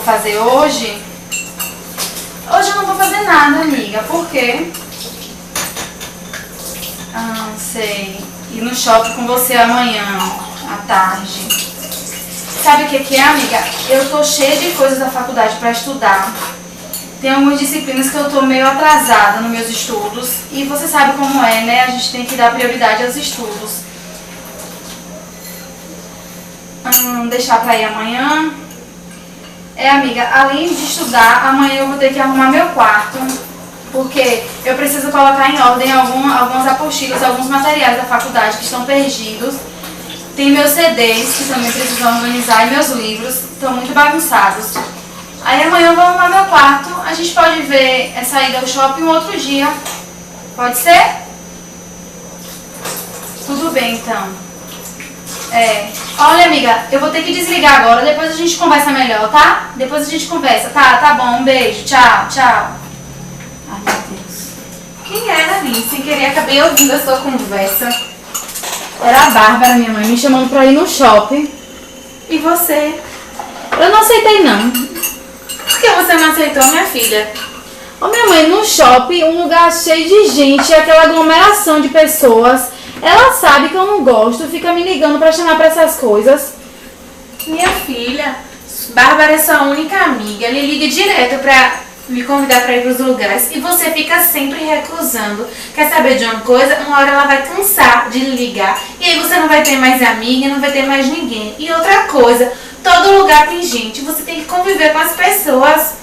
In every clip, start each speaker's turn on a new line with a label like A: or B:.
A: vou fazer hoje? Hoje eu não vou fazer nada, amiga. Por quê? Ah, sei. Ir no shopping com você amanhã, à tarde. Sabe o que é, amiga? Eu tô cheia de coisas da faculdade pra estudar. Tem algumas disciplinas que eu tô meio atrasada nos meus estudos. E você sabe como é, né? A gente tem que dar prioridade aos estudos. Deixar pra ir amanhã. Amiga, além de estudar, amanhã eu vou ter que arrumar meu quarto. Porque eu preciso colocar em ordem algumas apostilas, alguns materiais da faculdade que estão perdidos. Tem meus CDs, que também preciso organizar, e meus livros estão muito bagunçados. Aí amanhã eu vou arrumar meu quarto. A gente pode ver essa ida ao shopping um outro dia. Pode ser? Tudo bem, então. Olha, amiga, eu vou ter que desligar agora. Depois a gente conversa melhor, tá? Depois a gente conversa. Tá bom. Um beijo. Tchau. Ai, meu Deus.
B: Quem era, Aline? Sem querer, acabei ouvindo a sua conversa.
A: Era a Bárbara, minha mãe, me chamando pra ir no shopping.
B: E você?
A: Eu não aceitei, não.
B: Por que você não aceitou, minha filha?
A: Ô, minha mãe, no shopping, um lugar cheio de gente, aquela aglomeração de pessoas. Ela sabe que eu não gosto, fica me ligando pra chamar pra essas coisas.
B: Minha filha, Bárbara é sua única amiga. Ela liga direto pra me convidar pra ir pros lugares e você fica sempre recusando. Quer saber de uma coisa? Uma hora ela vai cansar de ligar e aí você não vai ter mais amiga, não vai ter mais ninguém. E outra coisa, todo lugar tem gente, você tem que conviver com as pessoas.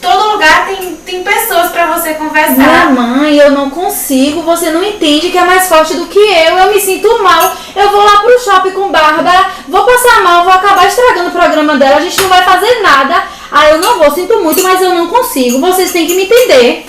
B: Todo lugar tem pessoas pra você conversar.
A: Minha mãe, eu não consigo, você não entende que é mais forte do que eu me sinto mal. Eu vou lá pro shopping com Bárbara, vou passar mal, vou acabar estragando o programa dela, a gente não vai fazer nada. Eu não vou, sinto muito, mas eu não consigo, vocês têm que me entender.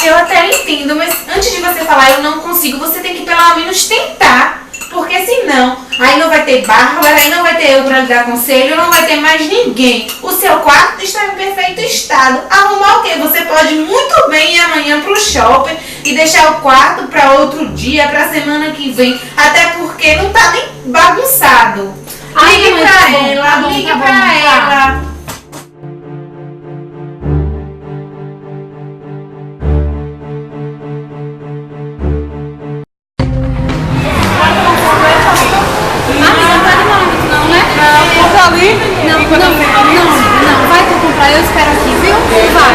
B: Eu até entendo, mas antes de você falar eu não consigo, você tem que pelo menos tentar. Porque senão, aí não vai ter Bárbara, aí não vai ter eu pra lhe dar conselho, não vai ter mais ninguém. O seu quarto está em perfeito estado. Arrumar o quê? Você pode muito bem ir amanhã pro shopping e deixar o quarto pra outro dia, pra semana que vem. Até porque não tá nem bagunçado. Ligue pra ela, ligue pra ela.
A: Não, vai tu comprar, eu espero aqui, viu? Vai.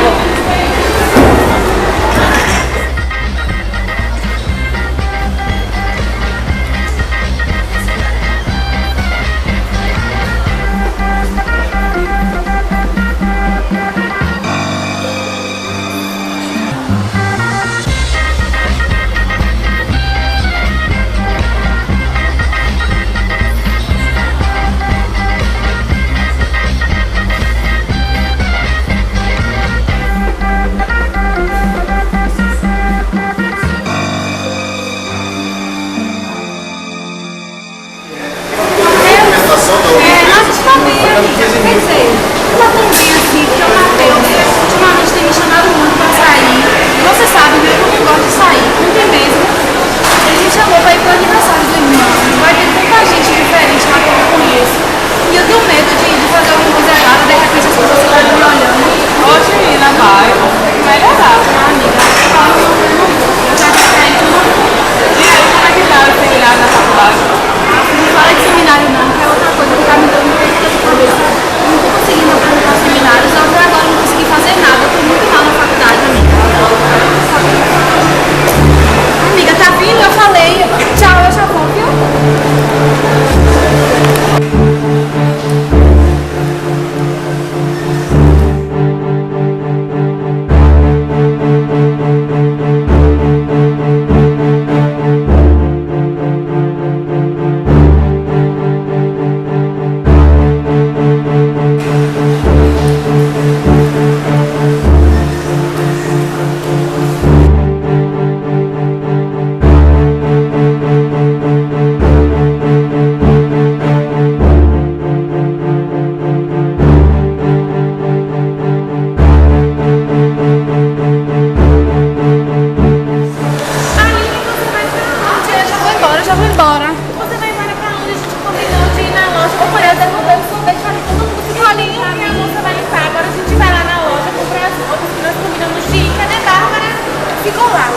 A: ficou lá.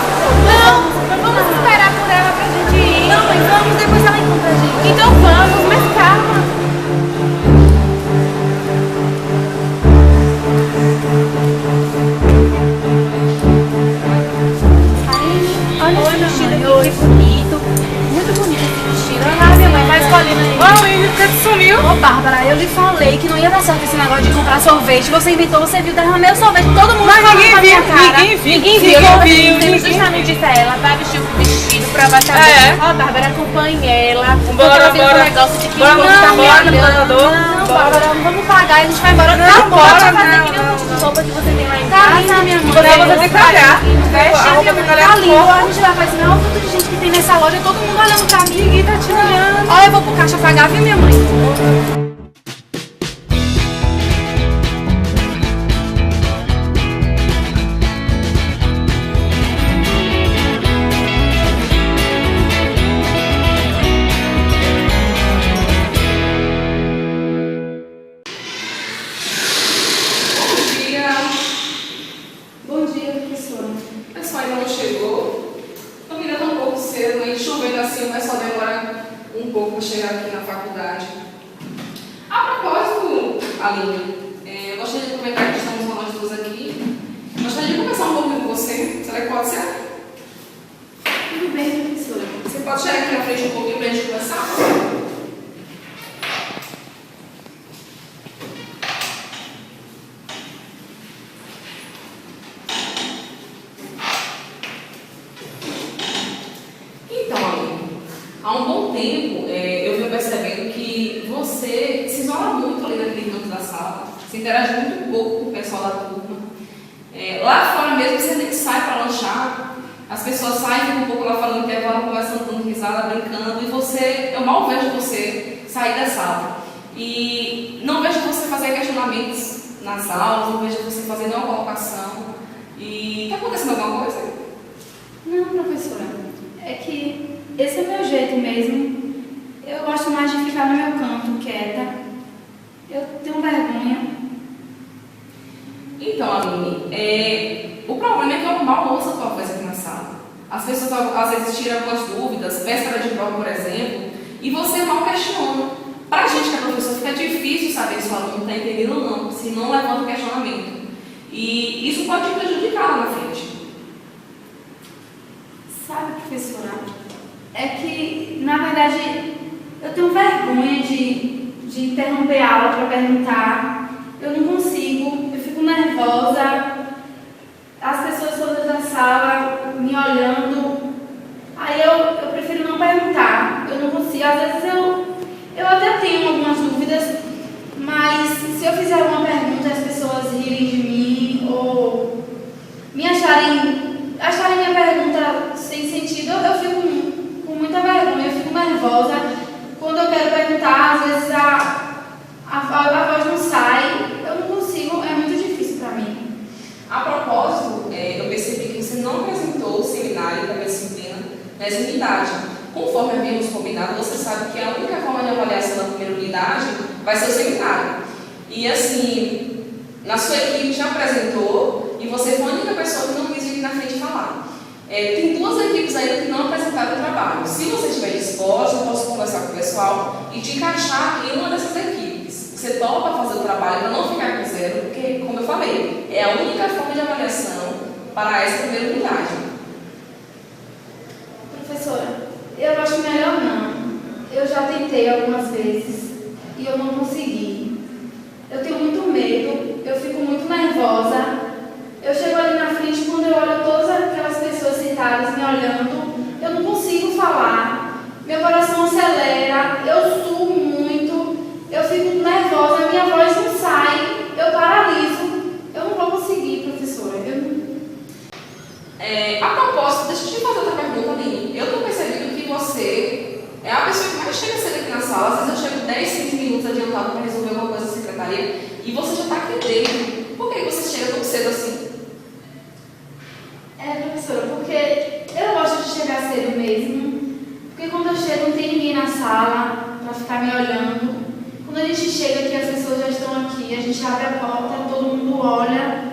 B: Não, vamos esperar por ela pra gente ir.
A: Não, mãe, vamos, depois ela encontra a gente.
B: Então vamos, mas calma.
A: Olha esse vestido aqui, que bonito. Muito bonito esse vestido. Olha lá, minha mãe, vai escolhendo aí.
B: Ô, Luiz, você sumiu?
A: Ô, Bárbara, eu lhe falei que não ia dar certo esse negócio de comprar sorvete. Você inventou, você viu, derramei o sorvete, todo mundo
B: Mas
A: falou
B: ninguém
A: na minha
B: viu,
A: cara.
B: ninguém viu,
A: Ninguém viu.
B: justamente disse a ela, vai vestir o vestido pra baixar. Ó, Bárbara, acompanhe ela.
C: Bora,
B: Porque ela tem
C: bora.
B: um negócio de que
C: Bora,
B: enquanto
C: vamos
B: tá
C: embora,
B: me olhando.
A: Não, Bárbara, vamos pagar, a gente vai embora.
B: Não,
A: Tá bom,
B: bora,
A: vai fazer
B: não,
A: que nem um monte de roupa que você tem lá em Tá casa. linda, minha mãe.
B: Você vai ter que olhar.
A: Veste,
B: A roupa
A: minha
B: tem
A: mãe,
B: que olhar
A: tá
B: no
A: lindo.
B: corpo.
A: A gente vai fazer, não, o tanto de gente que tem nessa loja, todo mundo olhando pra mim. Ninguém tá te olhando. Olha, eu vou pro caixa pagar, viu, minha mãe? Bom dia, professora.
C: O pessoal ainda não chegou. A vida tá um pouco cedo, né? Chovendo assim, o pessoal demora um pouco para chegar aqui na faculdade. A propósito, Aline, eu gostaria de aproveitar que estamos nós duas aqui. Gostaria de conversar um pouquinho com você. Será que pode ser?
A: Tudo bem, professora.
C: Você pode chegar aqui na frente um pouquinho para a gente conversar? Então, Aline, há um bom tempo eu venho percebendo que você se isola muito ali naquele canto da sala, se interage muito pouco com o pessoal da turma. Lá fora mesmo você nem sai para lanchar, as pessoas saem, ficam um pouco lá falando que ela conversando, dando risada, brincando, e eu mal vejo você sair da sala. E não vejo você fazer questionamentos nas aulas, não vejo você fazer nenhuma colocação. E está acontecendo alguma coisa?
A: Não, professora. É que esse é o meu jeito mesmo. Eu gosto mais de ficar no meu canto, quieta. Eu tenho vergonha.
C: Então, Aline, o problema é que eu mal ouço a tua voz aqui na sala. As pessoas às vezes tiram algumas dúvidas, véspera de prova, por exemplo, e você mal questiona. Para a gente que é professor, fica difícil saber se o aluno está entendendo ou não, se não levanta o questionamento. E isso pode te prejudicar lá na frente.
A: Sabe, professora, é que, na verdade, eu tenho vergonha de interromper a aula para perguntar. Eu não consigo, eu fico nervosa. As pessoas todas da sala me olhando. Aí eu prefiro não perguntar. Eu não consigo. Às vezes eu até tenho algumas dúvidas, mas se eu fizer uma pergunta e as pessoas rirem de mim ou me acharem minha pergunta sem sentido, eu fico com muita vergonha, eu fico nervosa. Quando eu quero perguntar, às vezes a voz não sai, eu não consigo, é muito difícil para mim.
C: A propósito, eu percebi que você não apresentou o seminário da disciplina nessa unidade. Conforme havíamos combinado, você sabe que a única forma de avaliação da primeira unidade vai ser o seminário. E assim, na sua equipe já apresentou e você foi a única pessoa que não quis vir na frente falar. Tem duas equipes ainda que não apresentaram o trabalho. Se você estiver disposto, eu posso conversar com o pessoal e te encaixar em uma dessas equipes. Você topa fazer o trabalho para não ficar com zero, porque, como eu falei, é a única forma de avaliação para essa primeira unidade.
A: Professora, eu acho melhor não. Eu já tentei algumas vezes e eu não consegui. Eu tenho muito medo, eu fico muito nervosa. Eu chego ali na frente, quando eu olho todas aquelas pessoas sentadas me olhando, eu não consigo falar. Meu coração acelera, eu suo muito, eu fico nervosa, minha voz não sai, eu paraliso. Eu não vou conseguir, professora.
C: A propósito, deixa eu te fazer outra pergunta, Aline. Eu estou percebendo que você é a pessoa que mais chega cedo aqui na sala. Às vezes eu chego 10, 15 minutos adiantado para resolver alguma coisa na secretaria e você já está aqui dentro. Por que você chega tão cedo assim?
A: Professora, porque eu gosto de chegar cedo mesmo. Porque quando eu chego não tem ninguém na sala para ficar me olhando. Quando a gente chega aqui, as pessoas já estão aqui, a gente abre a porta, todo mundo olha.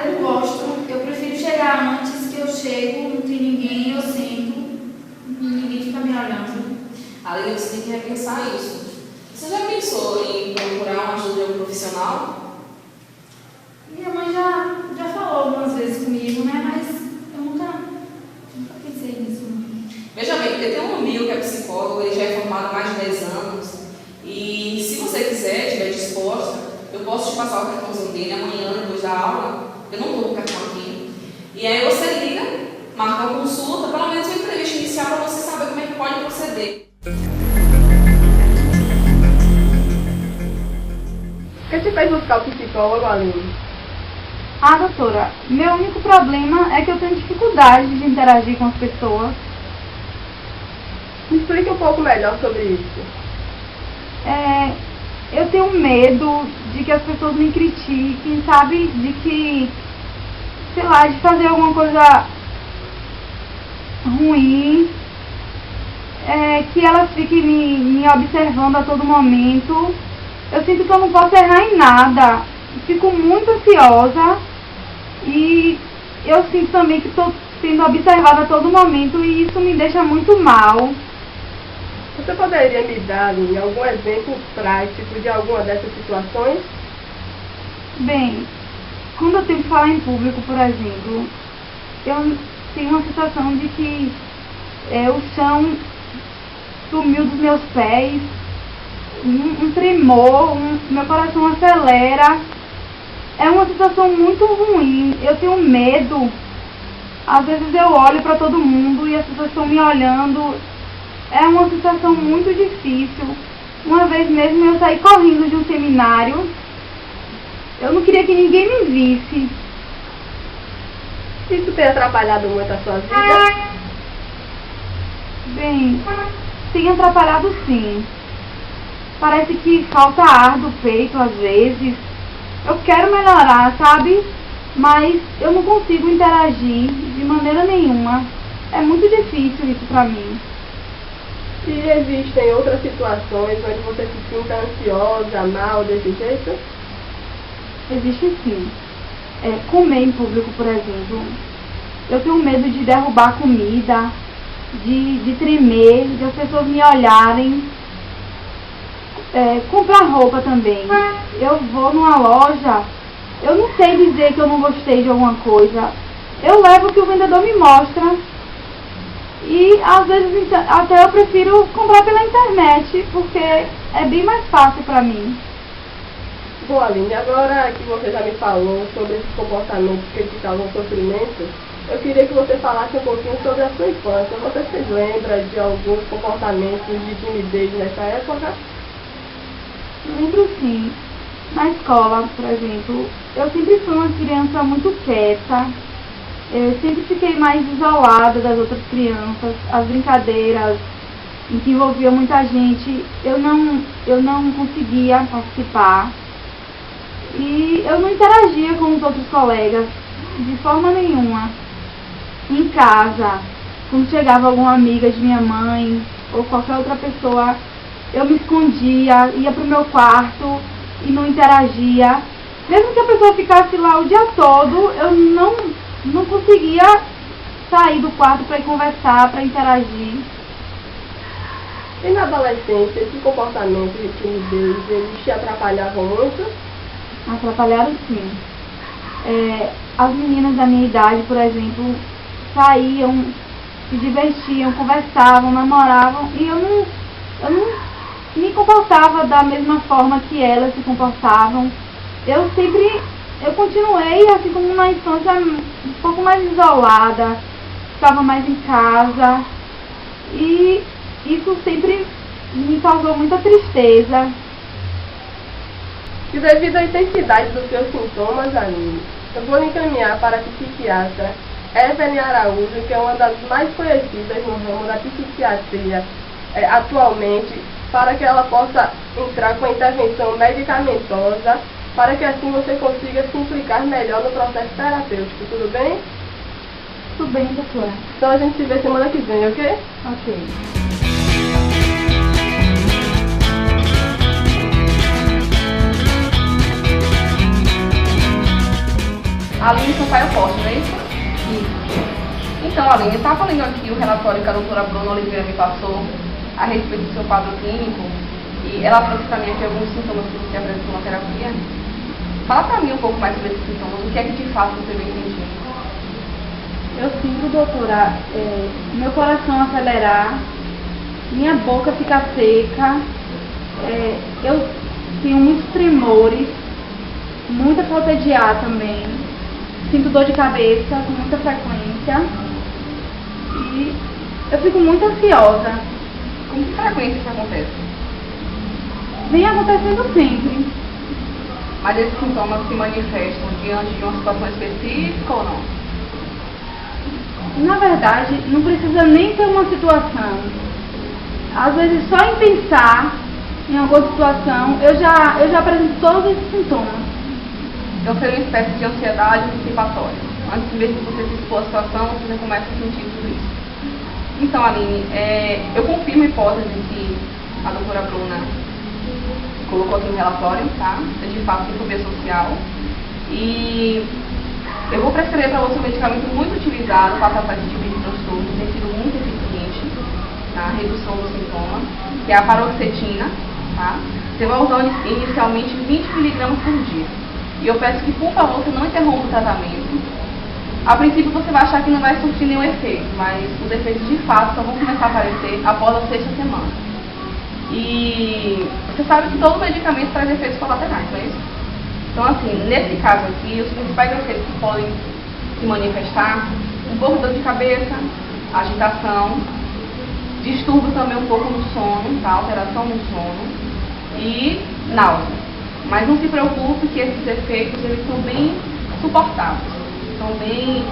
A: Eu não gosto. Eu prefiro chegar antes, que chego, não tem ninguém, eu sento, ninguém fica me olhando.
C: Aline, você tem que repensar isso. Você já pensou em procurar uma ajuda de um profissional?
A: Minha mãe já falou algumas vezes comigo, né? Mas eu nunca pensei nisso.
C: Veja bem, eu tenho um amigo que é psicólogo, ele já é formado há mais de 10 anos. E se você quiser, estiver disposta, eu posso te passar o cartãozinho dele amanhã, depois da aula. Eu não estou com o cartão aqui. E aí você liga, marca uma consulta, pelo menos uma entrevista inicial para você saber como é que pode proceder.
D: O que te fez buscar o psicólogo, Aline?
A: Ah, doutora, meu único problema é que eu tenho dificuldade de interagir com as pessoas.
D: Me explique um pouco melhor sobre isso.
A: Eu tenho medo de que as pessoas me critiquem, sabe? De que, sei lá, de fazer alguma coisa ruim, que elas fiquem me observando a todo momento. Eu sinto que eu não posso errar em nada. Fico muito ansiosa e eu sinto também que estou sendo observada a todo momento e isso me deixa muito mal.
D: Você poderia me dar, Aline, algum exemplo prático de alguma dessas situações?
A: Bem, quando eu tenho que falar em público, por exemplo, eu tenho uma sensação de que o chão sumiu dos meus pés, um tremor, meu coração acelera. É uma situação muito ruim, eu tenho medo. Às vezes eu olho para todo mundo e as pessoas estão me olhando. É uma situação muito difícil. Uma vez mesmo eu saí correndo de um seminário. Eu não queria que ninguém me visse.
D: Isso tem atrapalhado muito a sua vida?
A: Bem, tem atrapalhado sim. Parece que falta ar do peito às vezes. Eu quero melhorar, sabe? Mas eu não consigo interagir de maneira nenhuma. É muito difícil isso pra mim.
D: E existem outras situações onde você se sinta ansiosa, mal, desse jeito?
A: Existe sim. Comer em público, por exemplo. Eu tenho medo de derrubar comida, de tremer, de as pessoas me olharem. Comprar roupa também. Eu vou numa loja, eu não sei dizer que eu não gostei de alguma coisa. Eu levo o que o vendedor me mostra. E às vezes até eu prefiro comprar pela internet, porque é bem mais fácil pra mim.
D: Bom, Aline, agora que você já me falou sobre esses comportamentos que te causam sofrimento, eu queria que você falasse um pouquinho sobre a sua infância. Você se lembra de alguns comportamentos de timidez nessa época?
A: Lembro sim. Na escola, por exemplo, eu sempre fui uma criança muito quieta. Eu sempre fiquei mais isolada das outras crianças. As brincadeiras em que envolvia muita gente, eu não conseguia participar. E eu não interagia com os outros colegas de forma nenhuma. Em casa, quando chegava alguma amiga de minha mãe ou qualquer outra pessoa, eu me escondia, ia pro meu quarto e não interagia. Mesmo que a pessoa ficasse lá o dia todo, eu não conseguia sair do quarto para ir conversar, para interagir.
D: E na adolescência, esse comportamento de timidez, eles te atrapalhavam muito?
A: Atrapalharam sim. As meninas da minha idade, por exemplo, saíam, se divertiam, conversavam, namoravam, e eu não me comportava da mesma forma que elas se comportavam. Eu continuei, assim como na infância, um pouco mais isolada, ficava mais em casa, e isso sempre me causou muita tristeza.
D: E devido à intensidade dos seus sintomas, Aline, eu vou lhe encaminhar para a psiquiatra Evelyn Araújo, que é uma das mais conhecidas no ramo da psiquiatria atualmente, para que ela possa entrar com a intervenção medicamentosa, para que assim você consiga se implicar melhor no processo terapêutico, tudo bem?
A: Tudo bem, doutora.
D: Então a gente se vê semana que vem, ok?
A: Ok.
C: A Aline Sampaio Forte, não é isso? Então, Aline, eu estava lendo aqui o relatório que a doutora Bruna Oliveira me passou a respeito do seu quadro clínico e ela trouxe para mim aqui alguns sintomas que você apresentou na terapia. Fala para mim um pouco mais sobre esses sintomas, o que é que de fato você vem sentindo?
A: Eu sinto, doutora, meu coração acelerar, minha boca ficar seca, eu tenho muitos tremores, muita falta de ar também, sinto dor de cabeça com muita frequência e eu fico muito ansiosa.
C: Com que frequência isso acontece?
A: Vem acontecendo sempre.
C: Mas esses sintomas se manifestam diante de uma situação específica ou não?
A: Na verdade, não precisa nem ter uma situação. Às vezes, só em pensar em alguma situação, eu já apresento todos esses sintomas.
C: Então seria uma espécie de ansiedade antecipatória. Antes mesmo de você se expor à situação, você já começa a sentir tudo isso. Então, Aline, eu confirmo a hipótese que a doutora Bruna colocou aqui no relatório, tá? Você de fato tem fobia social. E eu vou prescrever para você um medicamento muito utilizado para tratar esse tipo de transtorno, tem sido muito eficiente na redução dos sintomas, que é a paroxetina, tá? Você vai usar inicialmente 20 mg por dia. E eu peço que, por favor, você não interrompa o tratamento. A princípio você vai achar que não vai surtir nenhum efeito, mas os efeitos de fato só vão começar a aparecer após a 6ª semana. E você sabe que todo medicamento traz efeitos colaterais, não é isso? Então, assim, nesse caso aqui, os principais efeitos que podem se manifestar, um pouco de dor de cabeça, agitação, distúrbio também um pouco no sono, tá? Alteração no sono e náusea. Mas não se preocupe que esses efeitos, eles são bem suportáveis, são bem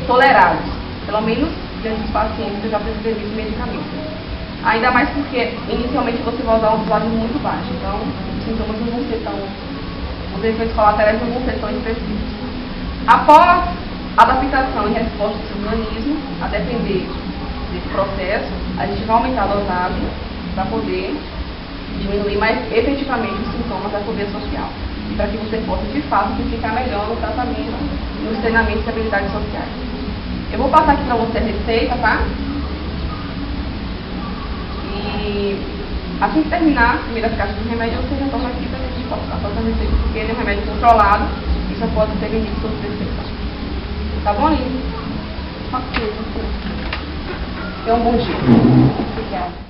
C: tolerados, pelo menos diante dos pacientes que eu já prescrevi esse medicamento. Ainda mais porque, inicialmente, você vai usar uma dosagem muito baixa, então os sintomas não vão ser tão... os efeitos colaterais não vão ser tão expressivos. Após a adaptação e resposta do seu organismo, a depender desse processo, a gente vai aumentar a dosagem para poder diminuir mais efetivamente os sintomas da fobia social e para que você possa, de fato, ficar melhor no tratamento e nos treinamentos de habilidades sociais. Eu vou passar aqui para você a receita, tá? E assim que terminar a primeira caixa de remédio, você retorna aqui para a gente passar a receita, porque ele é um remédio controlado e só pode ser vendido sob receita. Tá bom, Aline?
A: Ok, doutora.
C: Tenha um bom dia.
A: Obrigada.